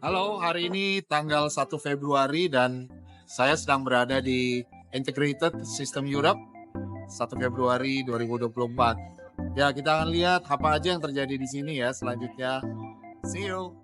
Halo, hari ini tanggal 1 Februari dan saya sedang berada di Integrated System Europe 1 Februari 2024. Ya, kita akan lihat apa aja yang terjadi di sini ya selanjutnya. See you.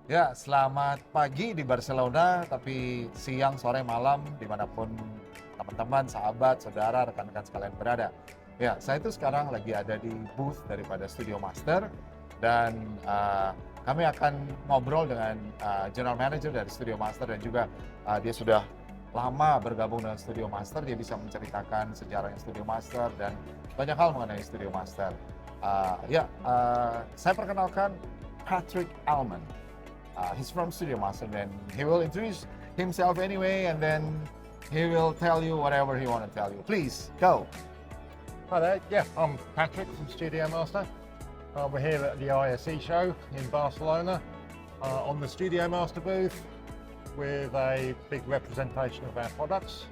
Ya, selamat pagi di Barcelona, tapi siang, sore, malam, dimanapun teman-teman, sahabat, saudara, rekan-rekan sekalian berada. Ya, saya itu sekarang lagi ada di booth daripada Studiomaster, dan kami akan ngobrol dengan General Manager dari Studiomaster, dan juga dia sudah lama bergabung dengan Studiomaster. Dia bisa menceritakan sejarahnya Studiomaster dan banyak hal mengenai Studiomaster. Saya perkenalkan Patrick Alman. He's from Studiomaster, and he will introduce himself anyway, and then he will tell you whatever he want to tell you. Please, go. Hi there, yeah, I'm Patrick from Studiomaster. We're here at the ISE show in Barcelona on the Studiomaster booth with a big representation of our products.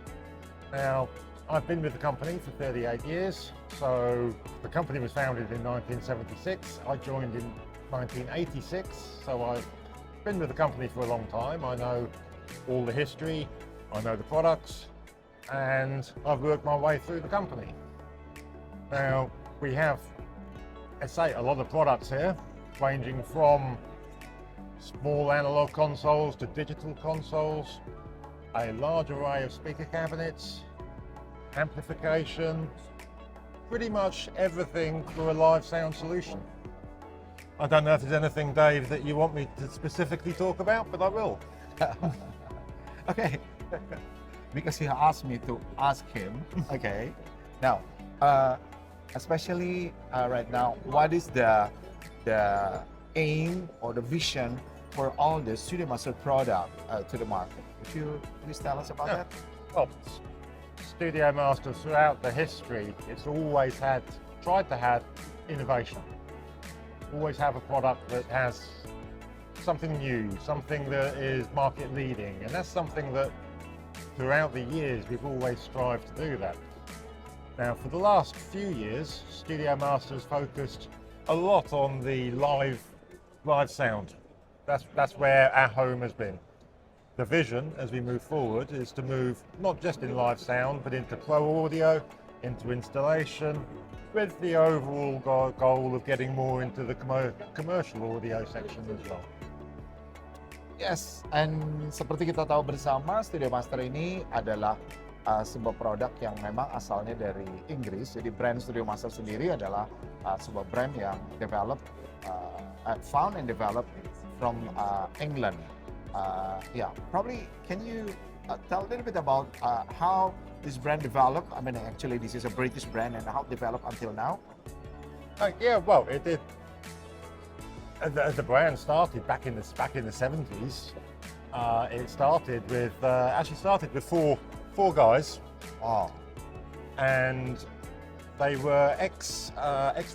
Now, I've been with the company for 38 years, so the company was founded in 1976. I joined in 1986, so I've been with the company for a long time. I know all the history, I know the products, and I've worked my way through the company. Now, we have, I say, a lot of products here, ranging from small analog consoles to digital consoles, a large array of speaker cabinets, amplification, pretty much everything for a live sound solution. I don't know if there's anything, Dave, that you want me to specifically talk about, but I will. Okay, because he asked me to ask him. Okay, now, especially right now, what is the aim or the vision for all the Studiomaster product to the market? Would you please tell us about that? Well, Studiomaster throughout the history, it's always tried to have innovation. Always have a product that has something new, something that is market leading, and that's something that throughout the years we've always strived to do that. Now, for the last few years, Studiomaster has focused a lot on the live sound. That's where our home has been. The vision as we move forward is to move not just in live sound, but into TWAUDiO, into installation, with the overall goal of getting more into the commercial audio section as well. Yes, and seperti kita tahu bersama, Studiomaster ini adalah sebuah produk yang memang asalnya dari Inggris. Jadi brand Studiomaster sendiri adalah sebuah brand yang found and developed from England. Probably can you tell a little bit about how this brand developed? I mean, actually, this is a British brand, and how it developed until now? Well, it did. The brand started back in the 70s. It started with four guys. Oh, and they were ex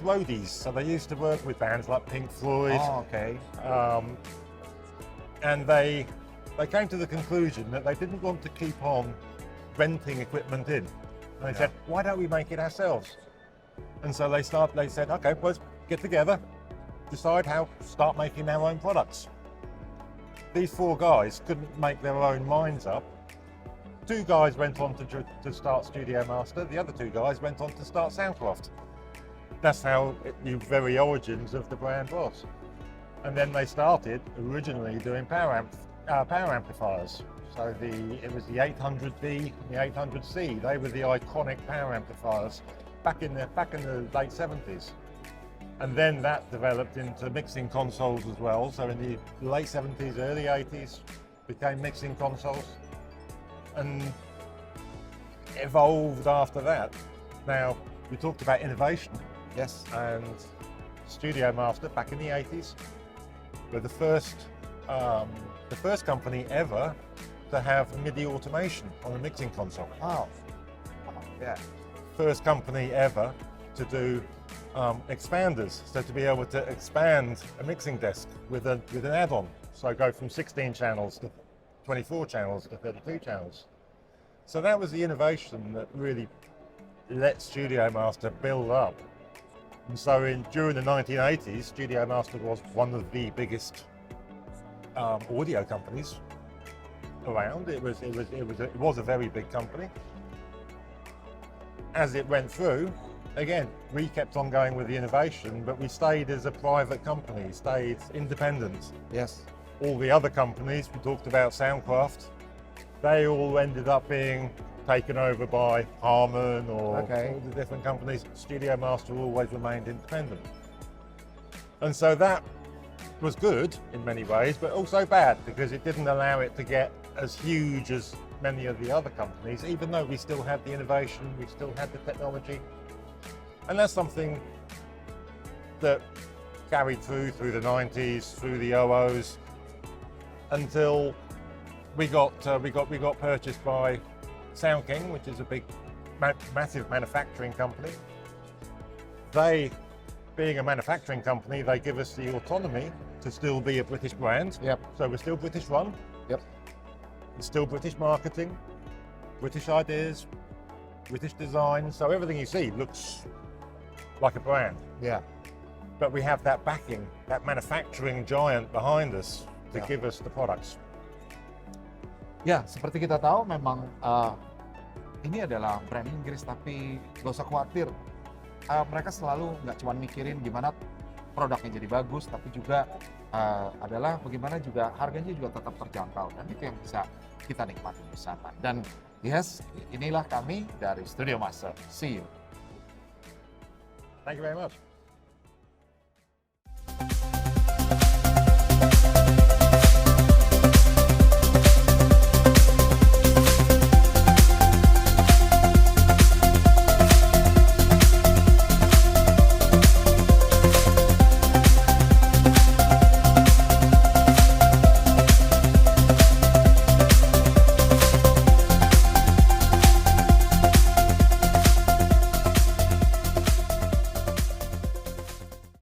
roadies, so they used to work with bands like Pink Floyd. oh, okay. And they came to the conclusion that they didn't want to keep on renting equipment in. And they said, why don't we make it ourselves? And so they said, okay, let's get together, start making our own products. These four guys couldn't make their own minds up. Two guys went on to start Studiomaster, the other two guys went on to start Soundcraft. That's how the very origins of the brand was. And then they started originally doing power amplifiers. So it was the 800D, the 800C. They were the iconic power amplifiers back in the late 70s. And then that developed into mixing consoles as well. So in the late 70s, early 80s, became mixing consoles, and evolved after that. Now, we talked about innovation. Yes. And Studiomaster back in the 80s were the first company ever to have MIDI automation on a mixing console. Wow. Yeah. First company ever to do expanders, so to be able to expand a mixing desk with an add-on. So go from 16 channels to 24 channels to 32 channels. So that was the innovation that really let Studiomaster build up. And so during the 1980s, Studiomaster was one of the biggest audio companies around. It was a very big company. As it went through, again, we kept on going with the innovation, but we stayed as a private company, stayed independent. Yes. All the other companies, we talked about Soundcraft, they all ended up being taken over by Harman or all the different companies. Studiomaster always remained independent. And so that was good in many ways, but also bad because it didn't allow it to get as huge as many of the other companies, even though we still had the innovation, we still had the technology. And that's something that carried through the 90s, through the 00s, until we got purchased by Sound King, which is a big, massive manufacturing company. They, being a manufacturing company, they give us the autonomy to still be a British brand. Yep. So we're still British run. Yep. It's still British marketing, British ideas, British design. So everything you see looks like a brand. Yeah. But we have that backing, that manufacturing giant behind us to give us the products. Ya, seperti kita tahu memang ini adalah brand Inggris, tapi gak usah khawatir. Mereka selalu nggak cuma mikirin gimana produknya jadi bagus, tapi juga adalah bagaimana juga harganya juga tetap terjangkau. Dan itu yang bisa kita nikmati bersama. Dan yes, inilah kami dari Studiomaster. See you. Thank you very much.